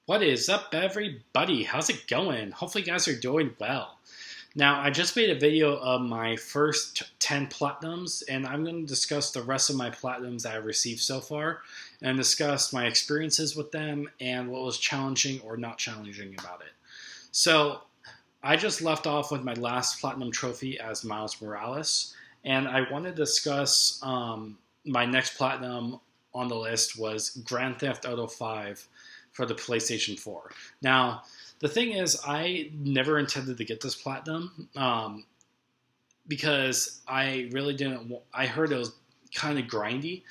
What is up, everybody? How's it going? Hopefully, you guys are doing well. Now, I just made a video of my first 10 platinums, and I'm going to discuss the rest of my platinums that I've received so far and discuss my experiences with them and what was challenging or not challenging about it. So, I just left off with my last platinum trophy as Miles Morales, and I want to discuss my next platinum on the list was Grand Theft Auto 5 for the PlayStation 4. Now, the thing is, I never intended to get this platinum because I really didn't. I heard it was kind of grindy,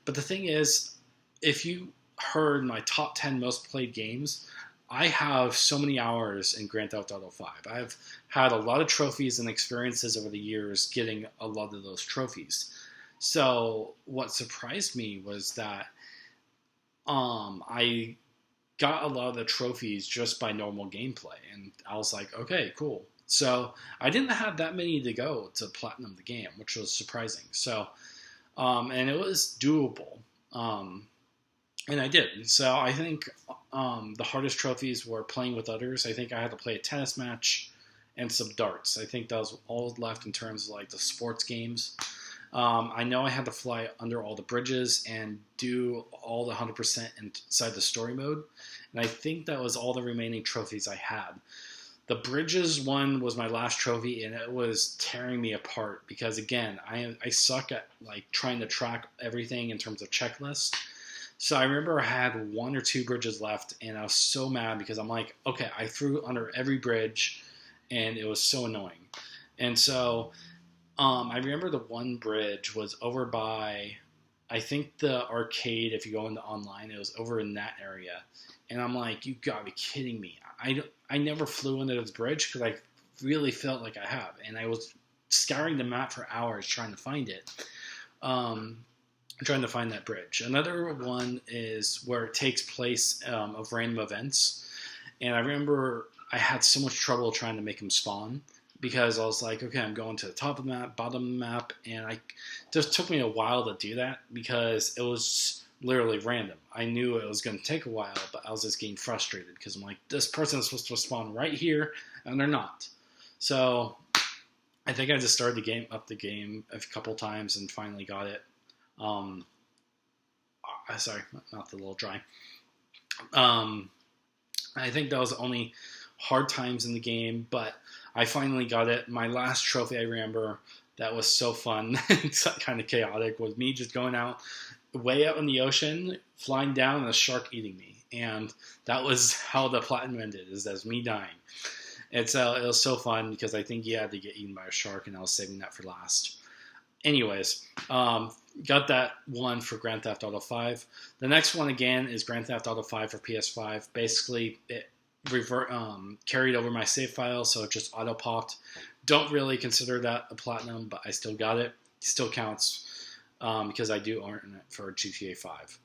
but the thing is, if you heard my top 10 most played games, I have so many hours in Grand Theft Auto 5. I've had a lot of trophies and experiences over the years getting a lot of those trophies. So what surprised me was that I got a lot of the trophies just by normal gameplay, and I was like, okay, cool. So I didn't have that many to go to platinum the game, which was surprising. So and it was doable, and I did. So I think the hardest trophies were playing with others. I think I had to play a tennis match and some darts. I think that was all left in terms of like the sports games. I know I had to fly under all the bridges and do all the 100% inside the story mode. And I think that was all the remaining trophies I had. The bridges one was my last trophy, and it was tearing me apart because, again, I suck at like trying to track everything in terms of checklist. So I remember I had one or two bridges left, and I was so mad because I'm like, okay, I threw under every bridge, and it was so annoying. And so I remember the one bridge was over by, I think the arcade, if you go into online, it was over in that area. And I'm like, you gotta be kidding me. I never flew under this bridge because I really felt like I have. And I was scouring the map for hours trying to find it. Trying to find that bridge. Another one is where it takes place of random events. And I remember I had so much trouble trying to make them spawn because I was like, okay, I'm going to the top of the map, bottom of the map, and it just took me a while to do that because it was literally random. I knew it was going to take a while, but I was just getting frustrated because I'm like, this person is supposed to spawn right here, and they're not. So I think I just started the game a couple times and finally got it. Sorry, not the little dry. I think that was the only hard times in the game, but I finally got it. My last trophy I remember that was so fun, it's kind of chaotic, was me just going out way out in the ocean, flying down, and a shark eating me. And that was how the platinum ended, is as me dying. It was so fun because I think he had to get eaten by a shark, and I was saving that for last. Anyways, got that one for Grand Theft Auto 5. The next one, again, is Grand Theft Auto 5 for PS5. Basically, it carried over my save file, so it just auto popped. Don't really consider that a platinum, but I still got it. Still counts because I do earn it for GTA 5.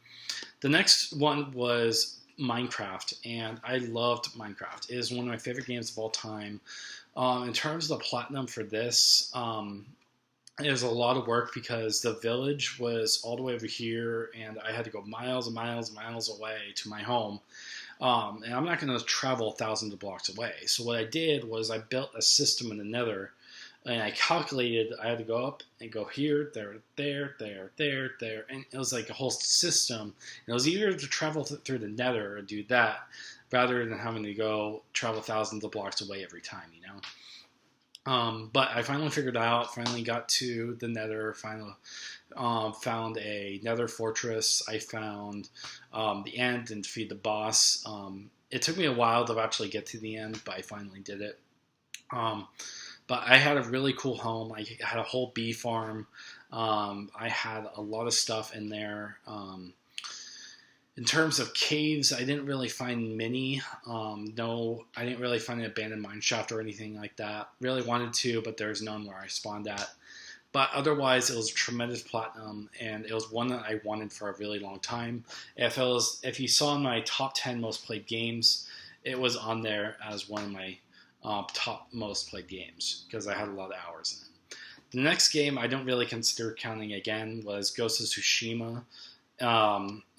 The next one was Minecraft, and I loved Minecraft. It is one of my favorite games of all time. In terms of the platinum for this, it was a lot of work because the village was all the way over here, and I had to go miles and miles and miles away to my home. And I'm not going to travel thousands of blocks away. So what I did was I built a system in the Nether, and I calculated I had to go up and go here, there, and it was like a whole system. And it was easier to travel through the Nether or do that rather than having to go travel thousands of blocks away every time, you know. But I finally figured out, finally got to the Nether, finally found a Nether fortress. I found the end and defeated the boss. It took me a while to actually get to the end, but I finally did it. But I had a really cool home. I had a whole bee farm. I had a lot of stuff in there. In terms of caves, I didn't really find many. No, I didn't really find an abandoned mine shaft or anything like that. Really wanted to, but there's none where I spawned at. But otherwise, it was a tremendous platinum, and it was one that I wanted for a really long time. If you saw my top 10 most played games, it was on there as one of my top most played games because I had a lot of hours in it. The next game I don't really consider counting again was Ghost of Tsushima.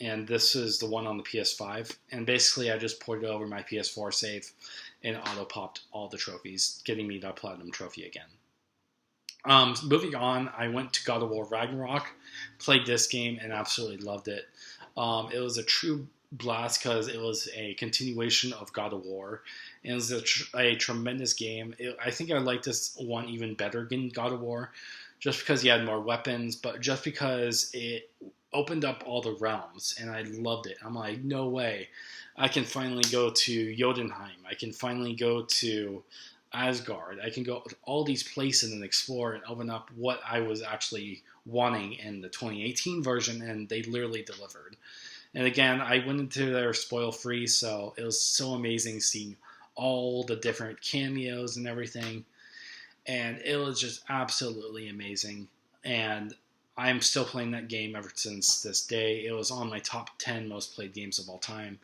And this is the one on the PS5. And basically, I just ported over my PS4 save and auto popped all the trophies, getting me the platinum trophy again. Moving on, I went to God of War Ragnarok, played this game, and absolutely loved it. It was a true blast because it was a continuation of God of War. And it was a tremendous game. I think I liked this one even better than God of War, just because he had more weapons, but just because it opened up all the realms, and I loved it. I'm like, no way. I can finally go to Jotunheim. I can finally go to Asgard. I can go to all these places and explore and open up what I was actually wanting in the 2018 version, and they literally delivered. And again, I went into their spoil free, so it was so amazing seeing all the different cameos and everything. And it was just absolutely amazing. And I'm still playing that game ever since this day. It was on my top 10 most played games of all time.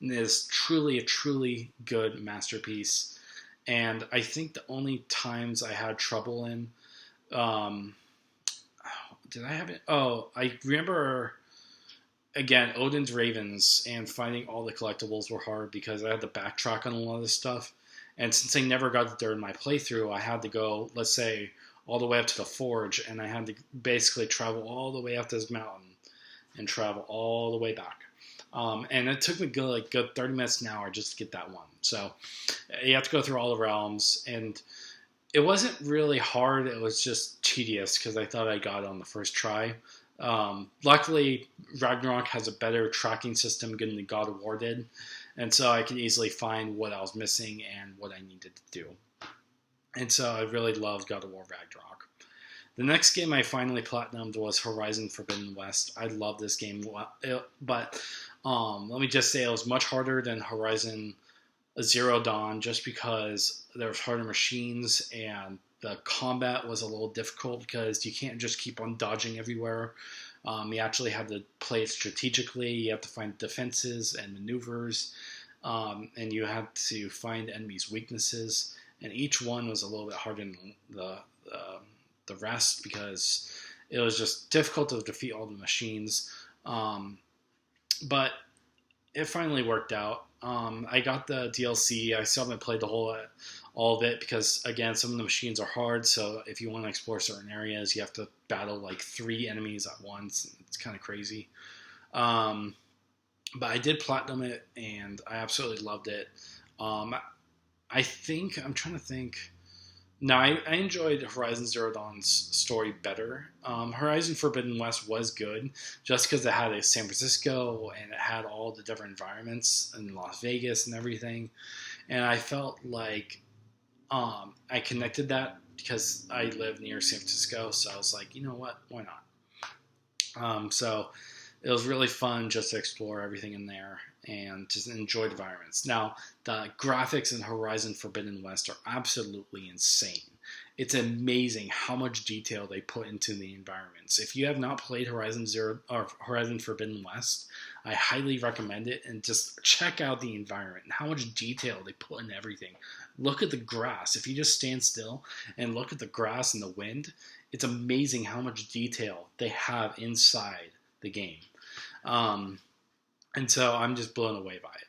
And it is truly a truly good masterpiece. And I think the only times I had trouble in, did I have it? Oh, I remember, again, Odin's Ravens and finding all the collectibles were hard because I had to backtrack on a lot of this stuff. And since I never got there in my playthrough, I had to go, let's say, all the way up to the forge, and I had to basically travel all the way up this mountain and travel all the way back. And it took me good 30 minutes an hour just to get that one. So you have to go through all the realms, and it wasn't really hard. It was just tedious because I thought I got it on the first try. Luckily, Ragnarok has a better tracking system than the God of War did, and so I could easily find what I was missing and what I needed to do. And so I really loved God of War Ragnarok. The next game I finally platinumed was Horizon Forbidden West. I love this game, but let me just say it was much harder than Horizon Zero Dawn just because there was harder machines and the combat was a little difficult because you can't just keep on dodging everywhere. You actually have to play it strategically. You have to find defenses and maneuvers, and you have to find enemies' weaknesses. And each one was a little bit harder than the rest because it was just difficult to defeat all the machines. But it finally worked out. I got the DLC. I still haven't played all of it because, again, some of the machines are hard. So if you want to explore certain areas, you have to battle like 3 enemies at once. It's kind of crazy. But I did platinum it, and I absolutely loved it. I'm trying to think. No, I enjoyed Horizon Zero Dawn's story better. Horizon Forbidden West was good just because it had a San Francisco and it had all the different environments in Las Vegas and everything. And I felt like I connected that because I live near San Francisco. So I was like, you know what? Why not? So it was really fun just to explore everything in there and just enjoy the environments. Now, the graphics in Horizon Forbidden West are absolutely insane. It's amazing how much detail they put into the environments. If you have not played Horizon Forbidden West, I highly recommend it and just check out the environment and how much detail they put in everything. Look at the grass. If you just stand still and look at the grass and the wind, it's amazing how much detail they have inside the game. And so I'm just blown away by it.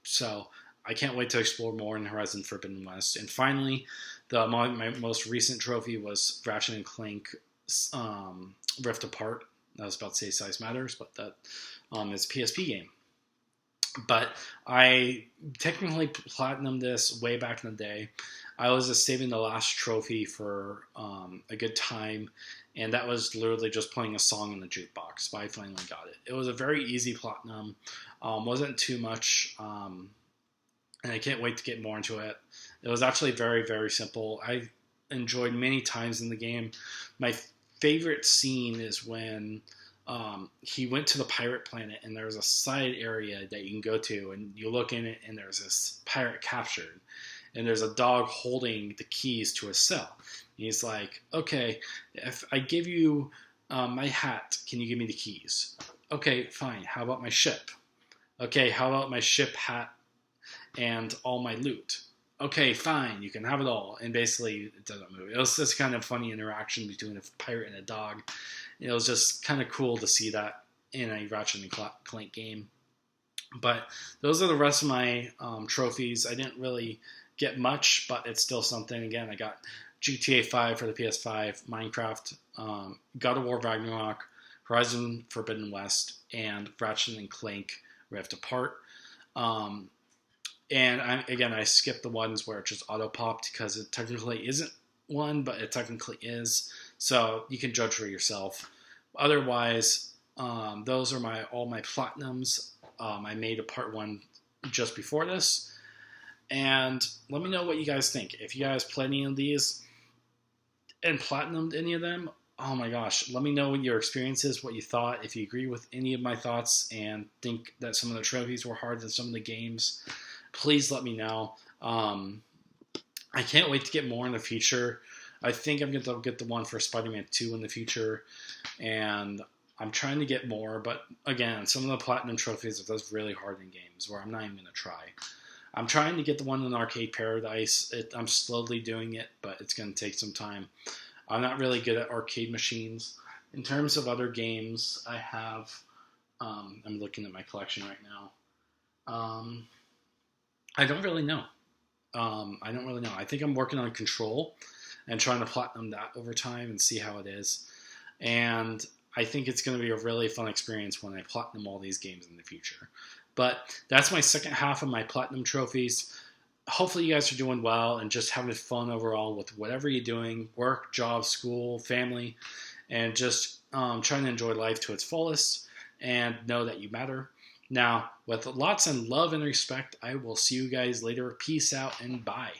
So I can't wait to explore more in Horizon Forbidden West. And finally, my most recent trophy was Ratchet and Clank Rift Apart. I was about to say Size Matters, but that is a PSP game. But I technically platinumed this way back in the day. I was just saving the last trophy for a good time, and that was literally just playing a song in the jukebox, but I finally got it. It was a very easy platinum, wasn't too much, and I can't wait to get more into it. It was actually very, very simple. I enjoyed many times in the game. My favorite scene is when he went to the pirate planet, and there's a side area that you can go to, and you look in it, and there's this pirate captured, and there's a dog holding the keys to a cell. And he's like, okay, if I give you my hat, can you give me the keys? Okay, fine. How about my ship? Okay, how about my ship, hat, and all my loot? Okay, fine, you can have it all. And basically, it doesn't move. It was this kind of funny interaction between a pirate and a dog. It was just kind of cool to see that in a Ratchet and Clank game. But those are the rest of my trophies. I didn't really get much, but it's still something. Again, I got GTA 5 for the PS5, Minecraft, God of War Ragnarok, Horizon Forbidden West, and Ratchet and Clank Rift Apart. And I skipped the ones where it just auto-popped because it technically isn't one, but it technically is. So you can judge for yourself. Otherwise, those are all my platinums. I made a part 1 just before this. And let me know what you guys think. If you guys played any of these and platinumed any of them, oh my gosh, let me know what your experience is, what you thought, if you agree with any of my thoughts and think that some of the trophies were harder than some of the games. Please let me know. I can't wait to get more in the future. I think I'm going to get the one for Spider-Man 2 in the future, and I'm trying to get more, but again, some of the platinum trophies are those really hard in games where I'm not even going to try. I'm trying to get the one in Arcade Paradise. I'm slowly doing it, but it's going to take some time. I'm not really good at arcade machines. In terms of other games, I have... I'm looking at my collection right now. I don't really know. I think I'm working on Control and trying to platinum that over time and see how it is. And I think it's going to be a really fun experience when I platinum all these games in the future. But that's my second half of my platinum trophies. Hopefully you guys are doing well and just having fun overall with whatever you're doing, work, job, school, family, and just trying to enjoy life to its fullest and know that you matter. Now, with lots of love and respect, I will see you guys later. Peace out and bye.